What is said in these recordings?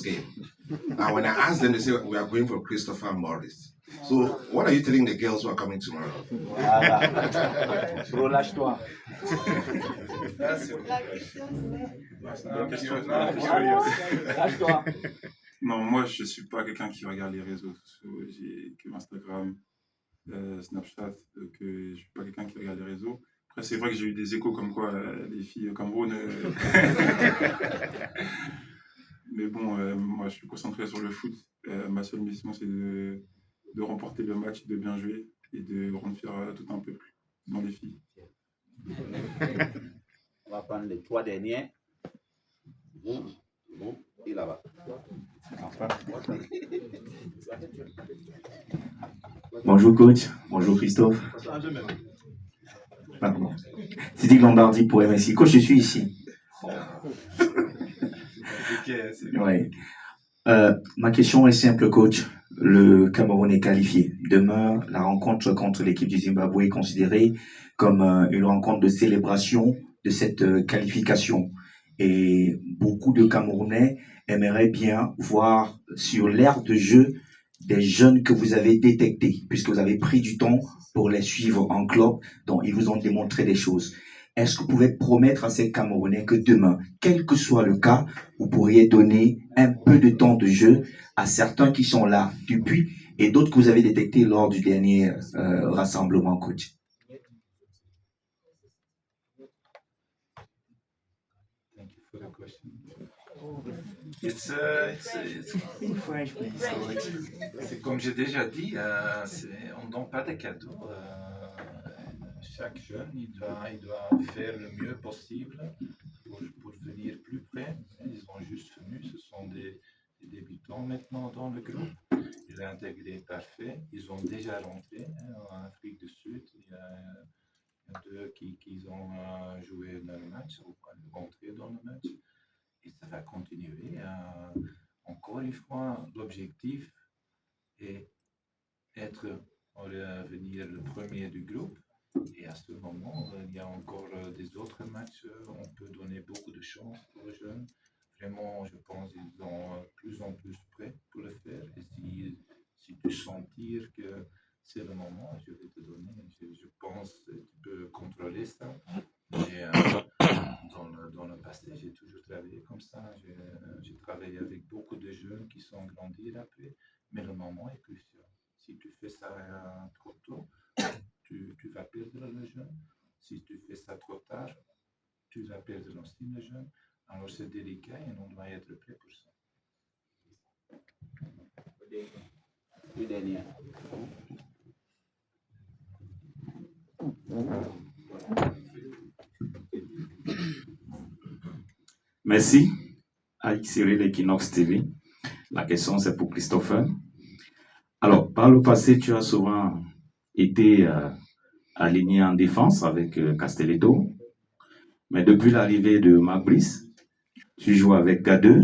game. And when I asked them, they say we are going for Christopher Morris. So, what are you telling the girls who are coming tomorrow? Relâche-toi. Relâche-toi. Non, moi je suis pas quelqu'un qui regarde les réseaux sociaux. J'ai que Instagram, Snapchat, donc je suis pas quelqu'un qui regarde les réseaux. Après, c'est vrai que j'ai eu des échos comme quoi les filles au Cameroun. Mais bon, moi je suis concentré sur le foot. Ma seule mission c'est de remporter le match, de bien jouer et de rendre fier tout un peuple, dans les filles. On va prendre les 3 derniers. Bon, et là-bas. Bonjour coach, bonjour Christophe. Pardon. Sidi Lombardi pour MSI. Coach, je suis ici. Ouais. Ma question est simple, coach. Le Cameroun est qualifié. Demain, la rencontre contre l'équipe du Zimbabwe est considérée comme une rencontre de célébration de cette qualification. Et beaucoup de Camerounais aimeraient bien voir sur l'aire de jeu des jeunes que vous avez détectés, puisque vous avez pris du temps pour les suivre en club, dont ils vous ont démontré des choses. Est-ce que vous pouvez promettre à ces Camerounais que demain, quel que soit le cas, vous pourriez donner un peu de temps de jeu à certains qui sont là depuis et d'autres que vous avez détectés lors du dernier rassemblement, coach? Thank you for the question. C'est comme j'ai déjà dit, on ne donne pas de cadeaux. Chaque jeune, il doit faire le mieux possible pour venir plus près. Ils sont juste venus, ce sont des débutants maintenant dans le groupe. Il est intégré parfait. Ils ont déjà rentré en Afrique du Sud. Il y a 2 qui ont joué dans le match, ou rentré dans le match. Et ça va continuer. Encore une fois, l'objectif est venir le premier du groupe. Et à ce moment, il y a encore des autres matchs. On peut donner beaucoup de chance aux jeunes. Vraiment, je pense qu'ils sont plus en plus prêts pour le faire. Et si tu sentir que c'est le moment, je vais te donner. Je pense que tu peux contrôler ça. Et, dans le passé, j'ai toujours travaillé comme ça. J'ai travaillé avec beaucoup de jeunes qui sont grandis après. Mais le moment est crucial. Si tu fais ça trop tôt, tu vas perdre le jeune. Si tu fais ça trop tard, tu vas perdre aussi le jeune. Alors c'est délicat et on doit être prêt pour ça. Le dernier. Merci. Avec Cyril Equinox TV. La question, c'est pour Christopher. Alors, par le passé, tu as souvent été aligné en défense avec Castelletto. Mais depuis l'arrivée de Marc Brice, tu joues avec K2.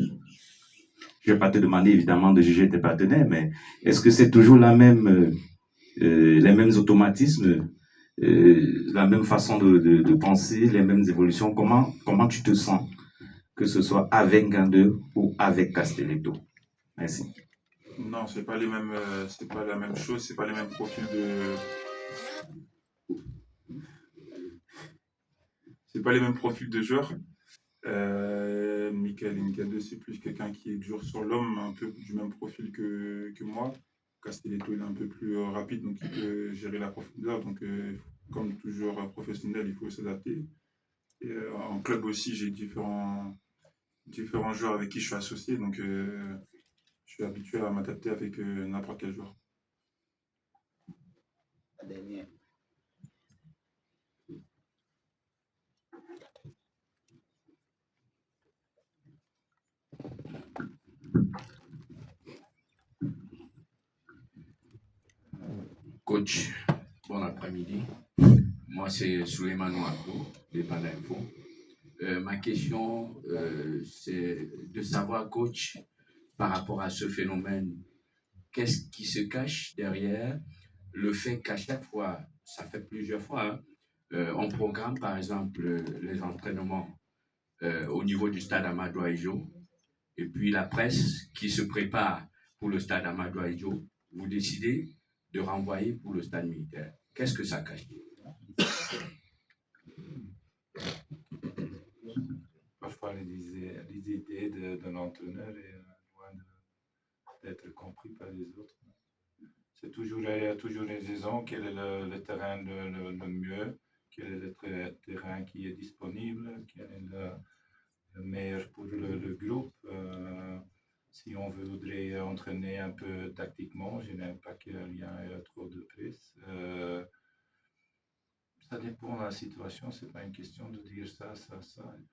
Je ne vais pas te demander évidemment de juger tes partenaires, mais est-ce que c'est toujours les mêmes automatismes, la même façon de penser, les mêmes évolutions? Comment tu te sens, que ce soit avec K2 ou avec Castelletto? Merci. Non, c'est pas la même chose, c'est pas les mêmes profils de. C'est pas les mêmes profils de joueurs. Michael Nkadé, c'est plus quelqu'un qui est dur sur l'homme, un peu du même profil que moi. Castelletto, il est un peu plus rapide, donc il peut gérer la profondeur. Donc, comme toujours professionnel, il faut s'adapter. Et en club aussi, j'ai différents joueurs avec qui je suis associé, donc je suis habitué à m'adapter avec n'importe quel joueur. La dernière. Coach, bon après-midi. Moi, c'est Souleymane Ouakou, de Panafo. Ma question, c'est de savoir, coach, par rapport à ce phénomène, qu'est-ce qui se cache derrière le fait qu'à chaque fois, ça fait plusieurs fois, on programme par exemple les entraînements au niveau du stade Amadou Ahidjo, et puis la presse qui se prépare pour le stade Amadou Ahidjo, vous décidez de renvoyer pour le stade militaire. Qu'est-ce que ça cache? Parfois, les idées d'un entraîneur est loin d'être compris par les autres. C'est toujours une raison, quel est le terrain le mieux, quel est le terrain qui est disponible, quel est le meilleur pour le groupe. Si on voudrait entraîner un peu tactiquement, je n'aime pas qu'il y ait trop de presse. Ça dépend de la situation, c'est pas une question de dire ça.